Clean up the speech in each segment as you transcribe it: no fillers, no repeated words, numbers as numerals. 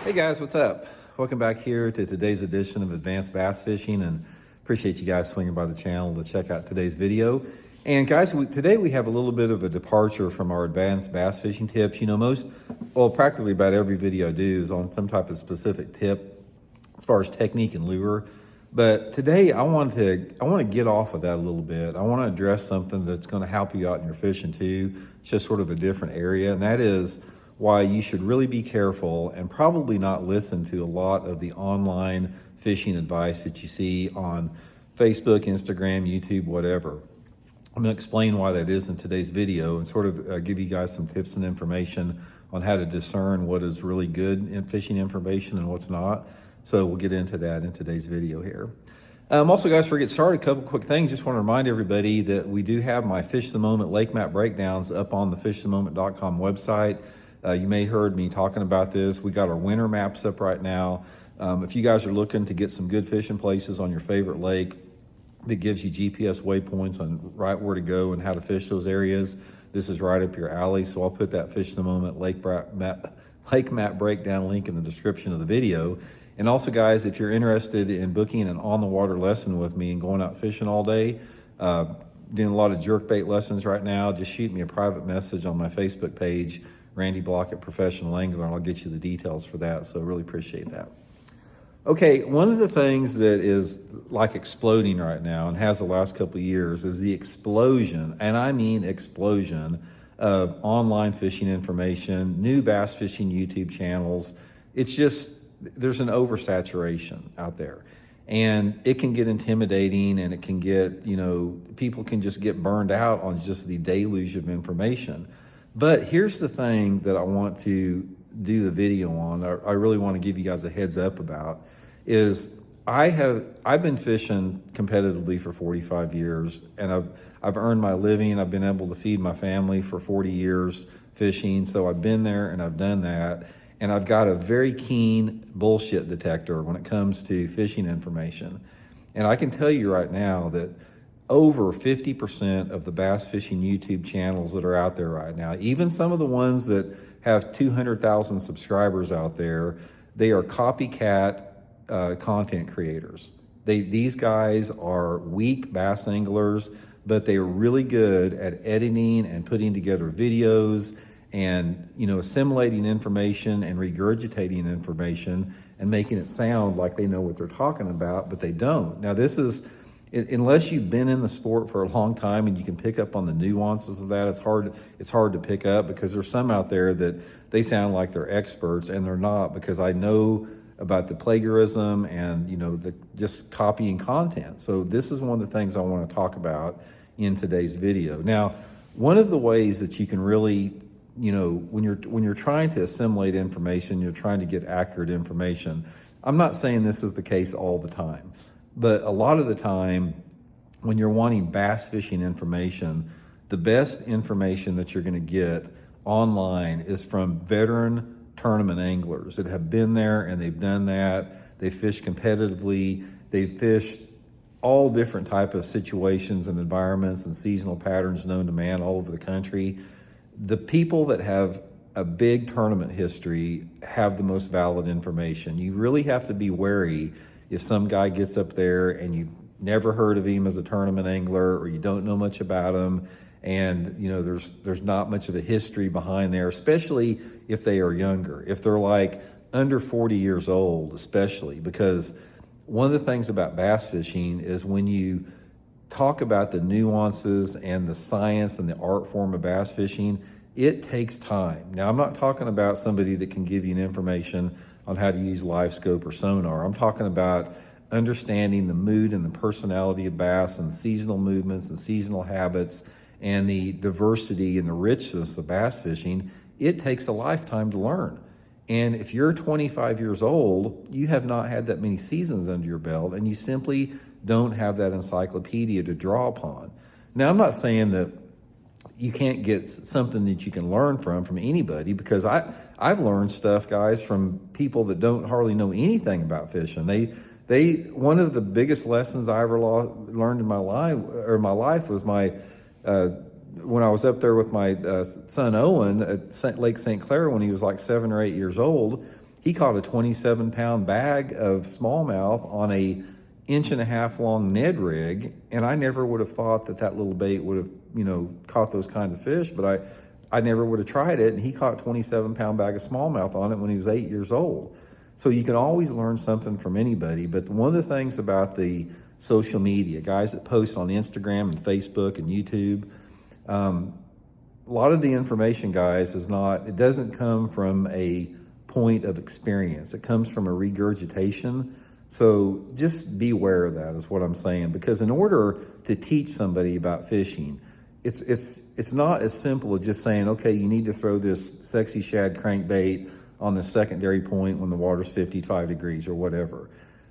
Hey guys, what's up? Welcome back here to today's edition of Advanced Bass Fishing, and appreciate you guys swinging by the channel to check out today's video. And guys, today we have a little bit of a departure from our advanced bass fishing tips. You know, practically about every video I do is on some type of specific tip as far as technique and lure. But today I want to get off of that a little bit. I want to address something that's going to help you out in your fishing too. It's just sort of a different area, and that is why you should really be careful and probably not listen to a lot of the online fishing advice that you see on Facebook, Instagram, YouTube, whatever. I'm going to explain why that is in today's video and sort of give you guys some tips and information on how to discern what is really good in fishing information and what's not. So we'll get into that in today's video here. Also, guys, before we get started, a couple quick things. Just want to remind everybody that we do have my Fish the Moment lake map breakdowns up on the fishthemoment.com website. You may have heard me talking about this. We got our winter maps up right now. If you guys are looking to get some good fishing places on your favorite lake that gives you GPS waypoints on right where to go and how to fish those areas, this is right up your alley. So I'll put that Fish the Moment lake map breakdown link in the description of the video. And also, guys, if you're interested in booking an on-the-water lesson with me and going out fishing all day, doing a lot of jerkbait lessons right now, just shoot me a private message on my Facebook page, Randy Blaukat Professional Angler, and I'll get you the details for that. So really appreciate that. Okay, one of the things that is like exploding right now and has the last couple of years is the explosion, and I mean explosion, of online fishing information, new bass fishing YouTube channels. It's just, there's an oversaturation out there. And it can get intimidating, and it can get, people can just get burned out on just the deluge of information. But here's the thing that I want to do the video on, I really want to give you guys a heads up about, is I've been fishing competitively for 45 years, and I've earned my living. I've been able to feed my family for 40 years fishing. So I've been there and I've done that. And I've got a very keen bullshit detector when it comes to fishing information. And I can tell you right now that over 50% of the bass fishing YouTube channels that are out there right now, even some of the ones that have 200,000 subscribers out there, they are copycat content creators. These guys are weak bass anglers, but they are really good at editing and putting together videos and, assimilating information and regurgitating information and making it sound like they know what they're talking about, but they don't. Now, this is, unless you've been in the sport for a long time and you can pick up on the nuances of that, it's hard to pick up, because there's some out there that they sound like they're experts and they're not, because I know about the plagiarism and, the just copying content. So this is one of the things I want to talk about in today's video. Now, one of the ways that you can really, when you're trying to assimilate information, you're trying to get accurate information. I'm not saying this is the case all the time, but a lot of the time when you're wanting bass fishing information, the best information that you're going to get online is from veteran tournament anglers that have been there and they've done that. They fish competitively. They've fished all different type of situations and environments and seasonal patterns known to man all over the country. The people that have a big tournament history have the most valid information. You really have to be wary if some guy gets up there and you've never heard of him as a tournament angler, or you don't know much about him, and there's not much of a history behind there, especially if they are younger, if they're like under 40 years old, especially, because one of the things about bass fishing is when you talk about the nuances and the science and the art form of bass fishing, it takes time. Now, I'm not talking about somebody that can give you an information on how to use live scope or sonar. I'm talking about understanding the mood and the personality of bass and seasonal movements and seasonal habits and the diversity and the richness of bass fishing. It takes a lifetime to learn. And if you're 25 years old, you have not had that many seasons under your belt, and you simply don't have that encyclopedia to draw upon. Now, I'm not saying that you can't get something that you can learn from anybody, because I've learned stuff, guys, from people that don't hardly know anything about fishing. One of the biggest lessons I ever learned in my life was when I was up there with my son Owen at Lake St. Clair when he was like 7 or 8 years old. he caught a 27-pound bag of smallmouth on a 1.5-inch long Ned rig, and I never would have thought that that little bait would have, caught those kinds of fish, but I never would have tried it, and he caught a 27-pound bag of smallmouth on it when he was 8 years old. So you can always learn something from anybody, but one of the things about the social media, guys that post on Instagram and Facebook and YouTube, a lot of the information, guys, it doesn't come from a point of experience. It comes from a regurgitation. So just be aware of that is what I'm saying, because in order to teach somebody about fishing, it's not as simple as just saying, okay, you need to throw this sexy shad crankbait on the secondary point when the water's 55 degrees or whatever.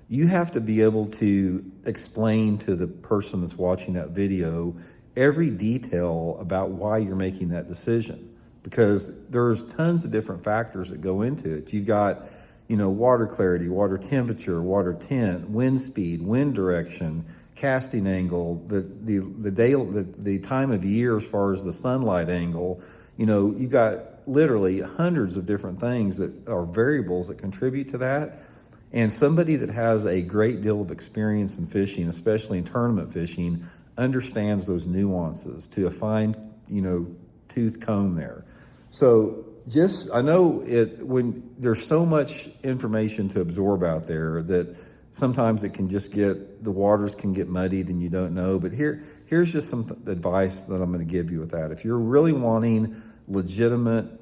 You have to be able to explain to the person that's watching that video every detail about why you're making that decision, because there's tons of different factors that go into it. You've got, water clarity, water temperature, water tint, wind speed, wind direction, casting angle, the time of year as far as the sunlight angle. You've got literally hundreds of different things that are variables that contribute to that. And somebody that has a great deal of experience in fishing, especially in tournament fishing, understands those nuances to a fine, tooth comb there. So I know when there's so much information to absorb out there that sometimes the waters can get muddied and you don't know. But here's just some advice that I'm going to give you with that. If you're really wanting legitimate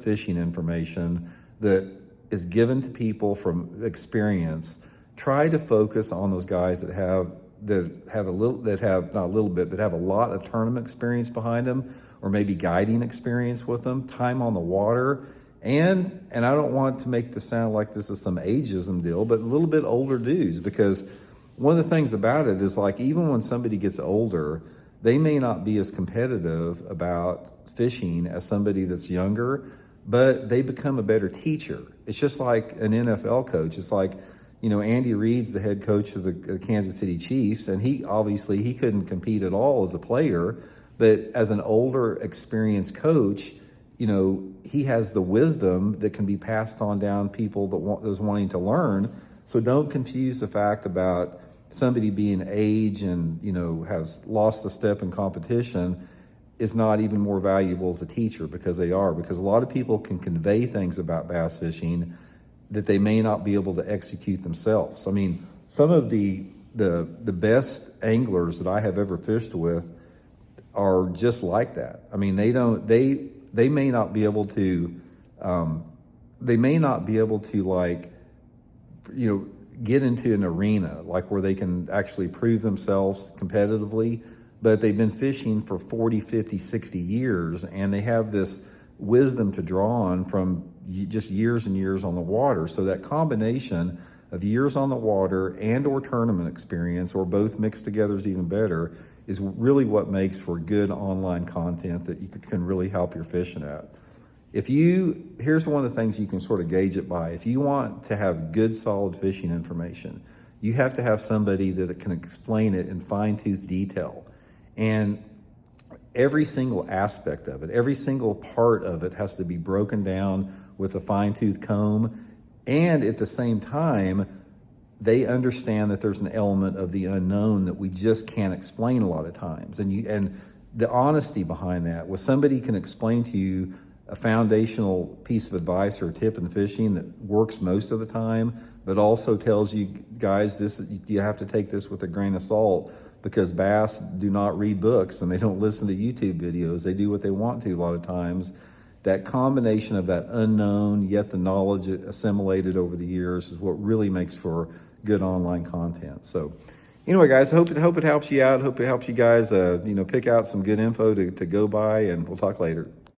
fishing information that is given to people from experience, try to focus on those guys that have a lot of tournament experience behind them, or maybe guiding experience with them, time on the water, and I don't want to make this sound like this is some ageism deal, but a little bit older dudes, because one of the things about it is, like, even when somebody gets older, they may not be as competitive about fishing as somebody that's younger, but they become a better teacher. It's just like an NFL coach. It's like, Andy Reid's the head coach of the Kansas City Chiefs, and he couldn't compete at all as a player, but as an older, experienced coach, he has the wisdom that can be passed on down people those wanting to learn. So don't confuse the fact about somebody being age and, has lost a step in competition is not even more valuable as a teacher, because a lot of people can convey things about bass fishing that they may not be able to execute themselves. I mean, some of the best anglers that I have ever fished with are just like that. I mean, they may not be able to get into an arena like where they can actually prove themselves competitively, but they've been fishing for 40, 50, 60 years, and they have this wisdom to draw on from just years and years on the water. So that combination of years on the water and or tournament experience, or both mixed together, is even better, is really what makes for good online content that you can really help your fishing at. Here's one of the things you can sort of gauge it by. If you want to have good, solid fishing information, you have to have somebody that can explain it in fine-tooth detail. And every single aspect of it, every single part of it has to be broken down with a fine-tooth comb. And at the same time, they understand that there's an element of the unknown that we just can't explain a lot of times. And the honesty behind that, where somebody can explain to you a foundational piece of advice or a tip in fishing that works most of the time, but also tells you, guys, you have to take this with a grain of salt, because bass do not read books and they don't listen to YouTube videos. They do what they want to a lot of times. That combination of that unknown, yet the knowledge assimilated over the years, is what really makes for good online content. So anyway, guys, I hope it helps you out. Hope it helps you guys, pick out some good info to go by, and we'll talk later.